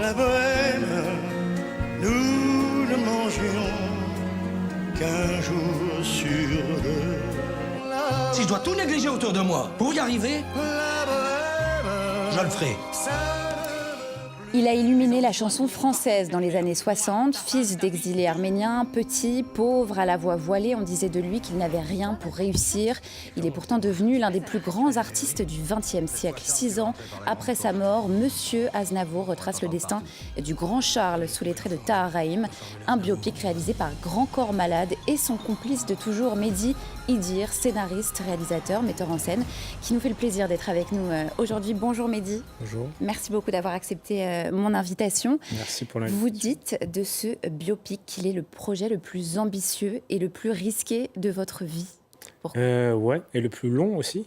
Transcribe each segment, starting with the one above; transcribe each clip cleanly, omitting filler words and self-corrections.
la bohème, nous ne mangions qu'un jour sur deux. Si je dois tout négliger autour de moi pour y arriver, je le ferai. Il a illuminé la chanson française dans les années 60. Fils d'exilés arméniens, petit, pauvre, à la voix voilée, on disait de lui qu'il n'avait rien pour réussir. Il est pourtant devenu l'un des plus grands artistes du XXe siècle. 6 ans après sa mort, Monsieur Aznavour retrace le destin du grand Charles sous les traits de Tahar Rahim. Un biopic réalisé par Grand Corps Malade et son complice de toujours, Mehdi Idir, scénariste, réalisateur, metteur en scène, qui nous fait le plaisir d'être avec nous aujourd'hui. Bonjour Mehdi. Bonjour. Merci beaucoup d'avoir accepté mon invitation. Merci pour l'invitation. Vous dites de ce biopic qu'il est le projet le plus ambitieux et le plus risqué de votre vie. Ouais, et le plus long aussi,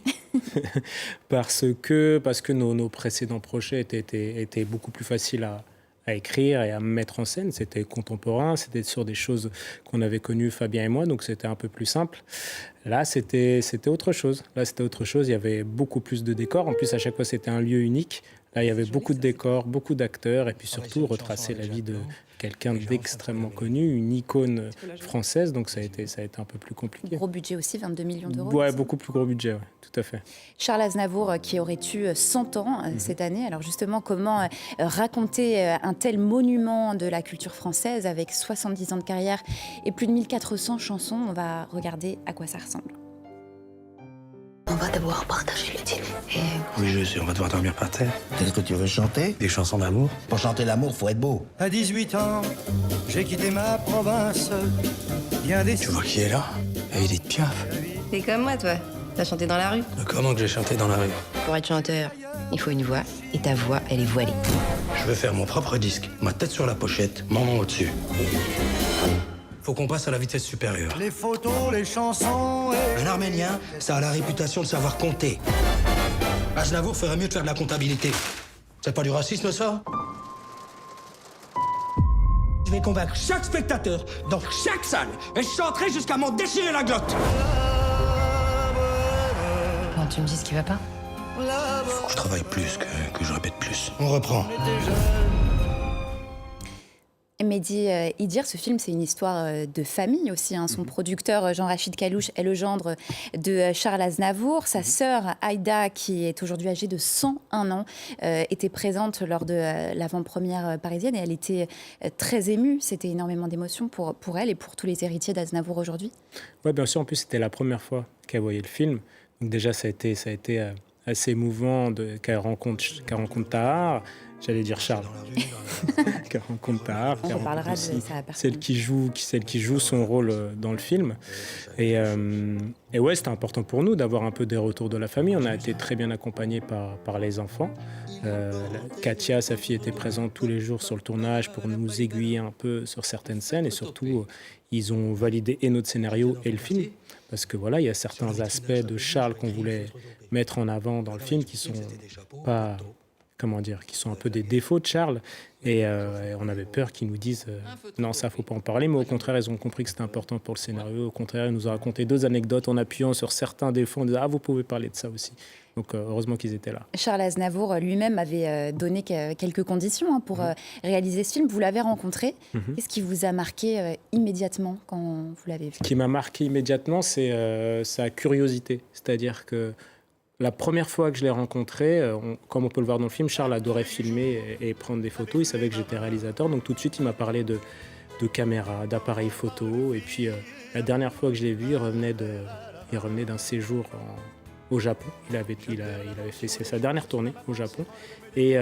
parce que nos précédents projets étaient beaucoup plus faciles à écrire et à mettre en scène. C'était contemporain, c'était sur des choses qu'on avait connues, Fabien et moi, donc c'était un peu plus simple. Là, c'était autre chose. Il y avait beaucoup plus de décors. En plus, à chaque fois, c'était un lieu unique. Là, il y avait beaucoup de décors, beaucoup d'acteurs, et puis surtout retracer la vie de quelqu'un d'extrêmement connu, une icône française, donc ça a été un peu plus compliqué. Gros budget aussi, 22 millions d'euros. Ouais, beaucoup plus gros budget, ouais, tout à fait. Charles Aznavour, qui aurait eu 100 ans cette année. Alors justement, comment raconter un tel monument de la culture française avec 70 ans de carrière et plus de 1400 chansons? On va regarder à quoi ça ressemble. On va devoir partager le dîner. oui, je sais, on va devoir dormir par terre. Qu'est-ce que tu veux chanter? Des chansons d'amour. Pour chanter l'amour, faut être beau. À 18 ans, j'ai quitté ma province, bien déçu. Tu vois qui est là? Edith Piaf. T'es comme moi, toi. T'as chanté dans la rue. Comment que j'ai chanté dans la rue? Pour être chanteur, il faut une voix, et ta voix, elle est voilée. Je vais faire mon propre disque, ma tête sur la pochette, mon nom au-dessus. Faut qu'on passe à la vitesse supérieure. Les photos, les chansons et... Un Arménien, ça a la réputation de savoir compter. Aznavour ferait mieux de faire de la comptabilité. C'est pas du racisme, ça? Je vais convaincre chaque spectateur dans chaque salle et je chanterai jusqu'à m'en déchirer la glotte. Non, tu me dis ce qui va pas? Faut que je travaille plus, que je répète plus. On reprend. Mehdi Idir, ce film, c'est une histoire de famille aussi. Son producteur, Jean-Rachid Kalouche, est le gendre de Charles Aznavour. Sa sœur, Aïda, qui est aujourd'hui âgée de 101 ans, était présente lors de l'avant-première parisienne et elle était très émue. C'était énormément d'émotions pour elle et pour tous les héritiers d'Aznavour aujourd'hui. Oui, bien sûr. En plus, c'était la première fois qu'elle voyait le film. Donc déjà, ça a été assez émouvant qu'elle rencontre Tahar. J'allais dire Charles. Qu'elle rencontre Tahar. On reparlera de ça à celle qui joue son rôle dans le film. Et ouais, c'était important pour nous d'avoir un peu des retours de la famille. On a été très bien accompagnés par les enfants. Katia, sa fille, était présente tous les jours sur le tournage pour nous aiguiller un peu sur certaines scènes. Et surtout, ils ont validé et notre scénario et le film. Parce que voilà, il y a certains aspects de Charles qu'on voulait mettre en avant dans le film qui sont pas... qui sont un peu des défauts de Charles. Et on avait peur qu'ils nous disent non, ça, faut pas en parler. Mais au contraire, ils ont compris que c'était important pour le scénario. Au contraire, ils nous ont raconté 2 anecdotes en appuyant sur certains défauts. On disait, vous pouvez parler de ça aussi. Donc, heureusement qu'ils étaient là. Charles Aznavour lui-même avait donné quelques conditions pour réaliser ce film. Vous l'avez rencontré. Qu'est-ce qui vous a marqué immédiatement quand vous l'avez vu? Ce qui m'a marqué immédiatement, c'est sa curiosité. C'est-à-dire que la première fois que je l'ai rencontré, comme on peut le voir dans le film, Charles adorait filmer et prendre des photos. Il savait que j'étais réalisateur, donc tout de suite, il m'a parlé de caméra, d'appareils photo. Et puis, la dernière fois que je l'ai vu, il revenait d'un séjour au Japon. Il avait fait sa dernière tournée au Japon. Et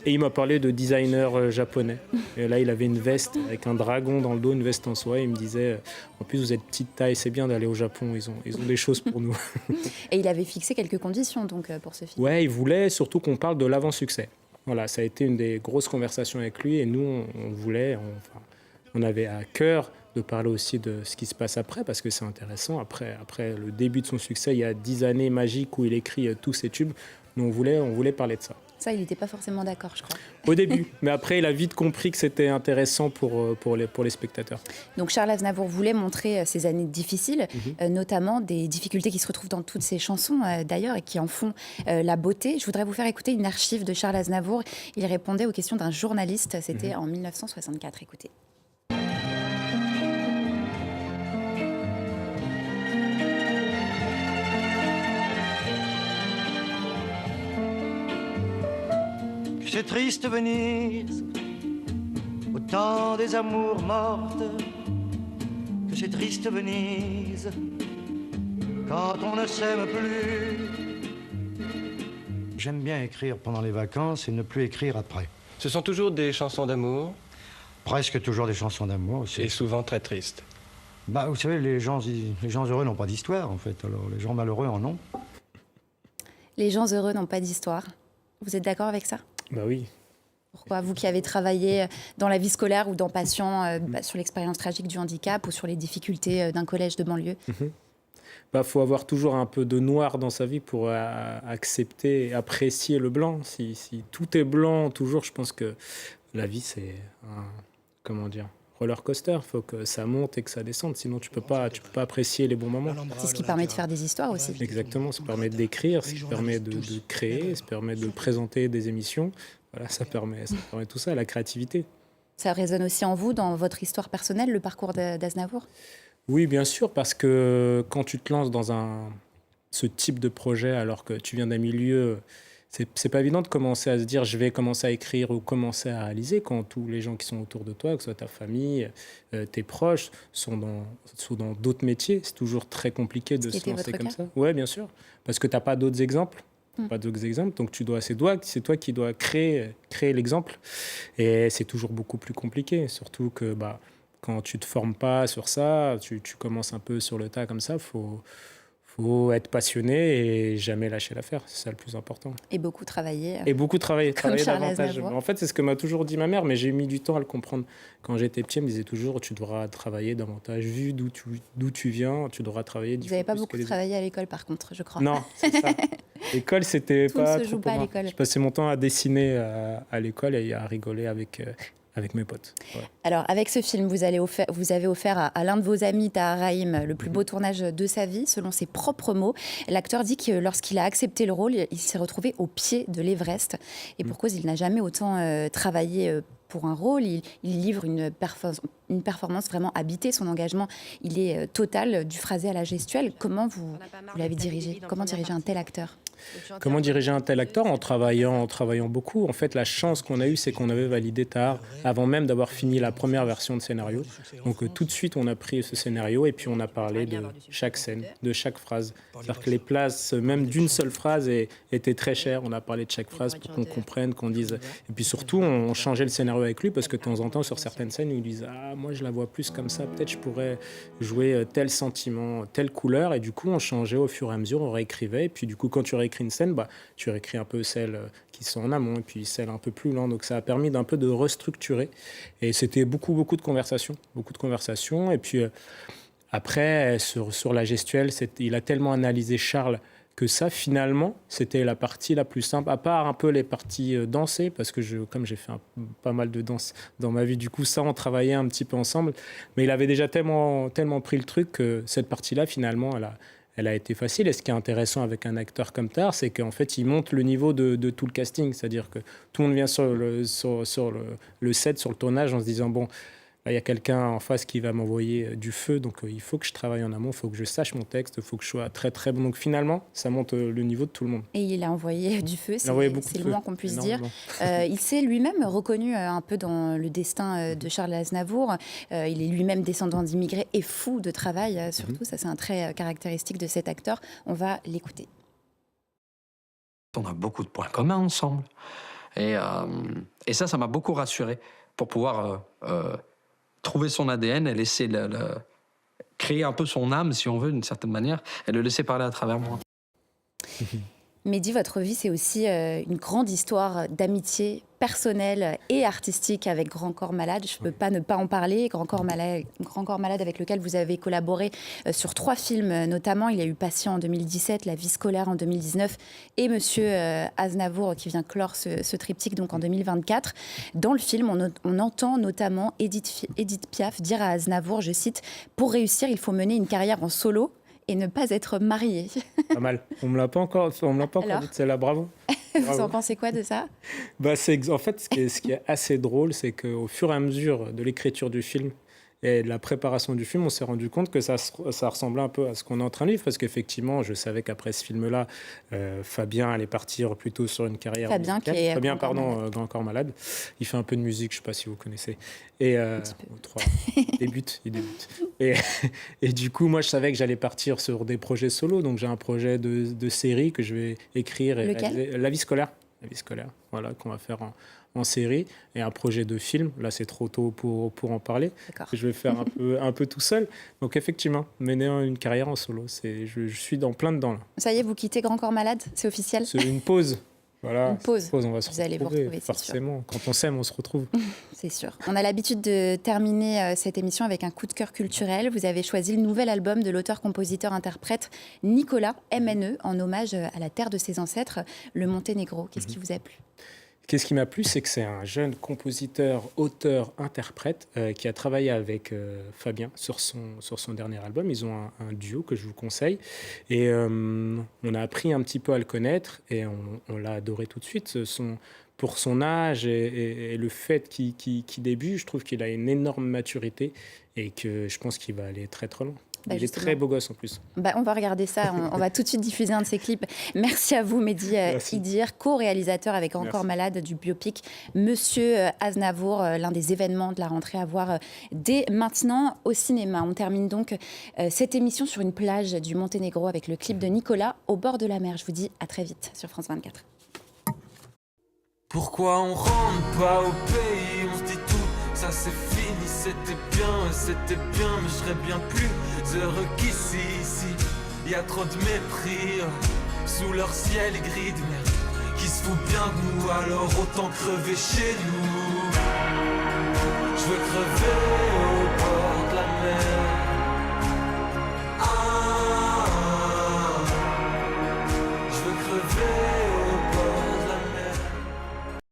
il m'a parlé de designer japonais. Et là, il avait une veste avec un dragon dans le dos, une veste en soie. Et il me disait, en plus, vous êtes petite taille, c'est bien d'aller au Japon. Ils ont des choses pour nous. Et il avait fixé quelques conditions donc, pour ce film. Ouais, il voulait surtout qu'on parle de l'avant-succès. Voilà, ça a été une des grosses conversations avec lui. Et nous, on avait à cœur de parler aussi de ce qui se passe après, parce que c'est intéressant. Après le début de son succès, il y a 10 années magiques où il écrit tous ses tubes. Nous, on voulait parler de ça. Ça, il n'était pas forcément d'accord, je crois. Au début, mais après, il a vite compris que c'était intéressant pour les spectateurs. Donc Charles Aznavour voulait montrer ces années difficiles, notamment des difficultés qui se retrouvent dans toutes ses chansons d'ailleurs et qui en font la beauté. Je voudrais vous faire écouter une archive de Charles Aznavour. Il répondait aux questions d'un journaliste, c'était en 1964. Écoutez. C'est triste Venise, au temps des amours mortes, que c'est triste Venise, quand on ne s'aime plus. J'aime bien écrire pendant les vacances et ne plus écrire après. Ce sont toujours des chansons d'amour Presque toujours des chansons d'amour aussi. et souvent très tristes. Bah, vous savez, les gens heureux n'ont pas d'histoire en fait, alors les gens malheureux en ont. Les gens heureux n'ont pas d'histoire. Vous êtes d'accord avec ça ? Bah oui. Pourquoi ? Vous qui avez travaillé dans la vie scolaire ou dans Patient, sur l'expérience tragique du handicap ou sur les difficultés d'un collège de banlieue. Bah, faut avoir toujours un peu de noir dans sa vie pour accepter et apprécier le blanc. Si tout est blanc, toujours, je pense que la vie, c'est un, comment dire, roller coaster. Il faut que ça monte et que ça descende. Sinon, tu peux pas apprécier les bons moments. C'est ce qui permet de faire des histoires aussi. Exactement. Ça permet d'écrire, ça permet de créer, ça permet de présenter des émissions. Voilà, ça permet tout ça, la créativité. Ça résonne aussi en vous, dans votre histoire personnelle, le parcours d'Aznavour ? Oui, bien sûr, parce que quand tu te lances dans ce type de projet, alors que tu viens d'un milieu, c'est pas évident de commencer à se dire je vais commencer à écrire ou commencer à réaliser quand tous les gens qui sont autour de toi, que ce soit ta famille, tes proches, sont dans d'autres métiers. C'est toujours très compliqué de se lancer comme ça. Oui, bien sûr, parce que tu n'as pas d'autres exemples. Pas d'autres exemples, donc c'est toi qui dois créer l'exemple, et c'est toujours beaucoup plus compliqué, surtout que quand tu te formes pas sur ça, tu commences un peu sur le tas comme ça, faut être passionné et jamais lâcher l'affaire, c'est ça le plus important. Et beaucoup travailler. Et beaucoup travailler davantage. Aznavour. En fait, c'est ce que m'a toujours dit ma mère, mais j'ai mis du temps à le comprendre. Quand j'étais petit, elle me disait toujours, tu devras travailler davantage, vu d'où tu viens, tu devras travailler. Vous n'avez pas beaucoup travaillé à l'école, par contre, je crois. Non, c'est ça. L'école, c'était pas Tout ne se joue trop pas à pour moi. l'école. Je passais mon temps à dessiner à l'école et à rigoler avec mes potes. Ouais. Alors, avec ce film, vous avez offert à l'un de vos amis, Tahar Rahim, le plus beau tournage de sa vie, selon ses propres mots. L'acteur dit que lorsqu'il a accepté le rôle, il s'est retrouvé au pied de l'Everest. Et pour cause, il n'a jamais autant travaillé pour un rôle. Il livre une performance vraiment habitée. Son engagement, il est total, du phrasé à la gestuelle. Comment vous l'avez dirigé ? Comment diriger un tel acteur ? Comment diriger un tel acteur ? En travaillant beaucoup. En fait, la chance qu'on a eue, c'est qu'on avait validé Tahar avant même d'avoir fini la première version de scénario. Donc tout de suite, on a pris ce scénario et puis on a parlé de chaque scène, de chaque phrase. C'est-à-dire que les places, même d'une seule phrase, étaient très chères. On a parlé de chaque phrase pour qu'on comprenne, qu'on dise... Et puis surtout, on changeait le scénario avec lui parce que de temps en temps, sur certaines scènes, il disait « Ah, moi, je la vois plus comme ça. Peut-être je pourrais jouer tel sentiment, telle couleur. » Et du coup, on changeait au fur et à mesure, on réécrivait. Et puis du coup, quand tu réécris une scène, tu réécris un peu celles qui sont en amont et puis celles un peu plus lentes. Donc ça a permis d'un peu de restructurer. Et c'était beaucoup de conversations. Et puis après, sur la gestuelle, il a tellement analysé Charles que ça, finalement, c'était la partie la plus simple, à part un peu les parties dansées, parce que comme j'ai fait pas mal de danse dans ma vie, du coup, ça, on travaillait un petit peu ensemble. Mais il avait déjà tellement pris le truc que cette partie-là, finalement, elle a été facile. Et ce qui est intéressant avec un acteur comme Tahar, c'est qu'en fait, il monte le niveau de tout le casting. C'est-à-dire que tout le monde vient sur le set, sur le tournage, en se disant, bon, il y a quelqu'un en face qui va m'envoyer du feu, donc il faut que je travaille en amont, il faut que je sache mon texte, il faut que je sois très très bon. Donc finalement, ça monte le niveau de tout le monde. Et il a envoyé du feu, c'est le moins qu'on puisse dire. Il s'est lui-même reconnu un peu dans le destin de Charles Aznavour. Il est lui-même descendant d'immigrés et fou de travail, surtout. Ça, c'est un trait caractéristique de cet acteur. On va l'écouter. On a beaucoup de points communs ensemble. Et ça m'a beaucoup rassuré pour pouvoir... trouver son ADN et laisser créer un peu son âme, si on veut, d'une certaine manière, et le laisser parler à travers moi. Mehdi, votre vie, c'est aussi une grande histoire d'amitié personnelle et artistique avec Grand Corps Malade. Je ne peux pas ne pas en parler. Grand Corps Malade avec lequel vous avez collaboré sur 3 films notamment. Il y a eu Patient en 2017, La vie scolaire en 2019 et Monsieur Aznavour qui vient clore ce triptyque donc en 2024. Dans le film, on entend notamment Edith Piaf dire à Aznavour, je cite, « Pour réussir, il faut mener une carrière en solo et ne pas être marié. » Pas mal. On me l'a pas encore dit, celle-là, bravo. Vous en pensez quoi de ça ? En fait, ce qui est assez drôle, c'est qu'au fur et à mesure de l'écriture du film et de la préparation du film, on s'est rendu compte que ça ressemblait un peu à ce qu'on est en train de vivre, parce qu'effectivement, je savais qu'après ce film-là, Fabien allait partir plutôt sur une carrière musicale. Fabien, Grand Corps Malade. Il fait un peu de musique, je ne sais pas si vous connaissez. Et il débute. Et du coup, moi, je savais que j'allais partir sur des projets solo. Donc, j'ai un projet de série que je vais écrire et réaliser. La vie scolaire, voilà, qu'on va faire en série, et un projet de film. Là, c'est trop tôt pour en parler. Que je vais faire un peu tout seul. Donc, effectivement, mener une carrière en solo, je suis plein dedans. Là. Ça y est, vous quittez Grand Corps Malade, c'est officiel ? C'est une pause. Voilà, une pause. On va se vous allez vous retrouver, forcément. Quand on s'aime, on se retrouve. C'est sûr. On a l'habitude de terminer cette émission avec un coup de cœur culturel. Vous avez choisi le nouvel album de l'auteur-compositeur-interprète Nicolas MNE, en hommage à la terre de ses ancêtres, le Monténégro. Qu'est-ce qui vous a plu ? Qu'est-ce qui m'a plu, c'est que c'est un jeune compositeur, auteur, interprète qui a travaillé avec Fabien sur son dernier album. Ils ont un duo que je vous conseille. Et on a appris un petit peu à le connaître et on l'a adoré tout de suite. Pour son âge et le fait qu'il débute, je trouve qu'il a une énorme maturité et que je pense qu'il va aller très très loin. Il est très beau gosse en plus. On va regarder ça, on va tout de suite diffuser un de ses clips. Merci à vous Mehdi Idir, co-réalisateur avec Grand Corps Malade du biopic Monsieur Aznavour, l'un des événements de la rentrée à voir dès maintenant au cinéma. On termine donc cette émission sur une plage du Monténégro avec le clip de Nicolas au bord de la mer. Je vous dis à très vite sur France 24. Pourquoi on rentre pas au pays, on se dit tout, ça c'est fini, c'était bien, mais je serais bien plus heureux qu'ici, y a trop de mépris, sous leur ciel gris de merde, qui se fout bien de nous, alors autant crever chez nous, je veux crever.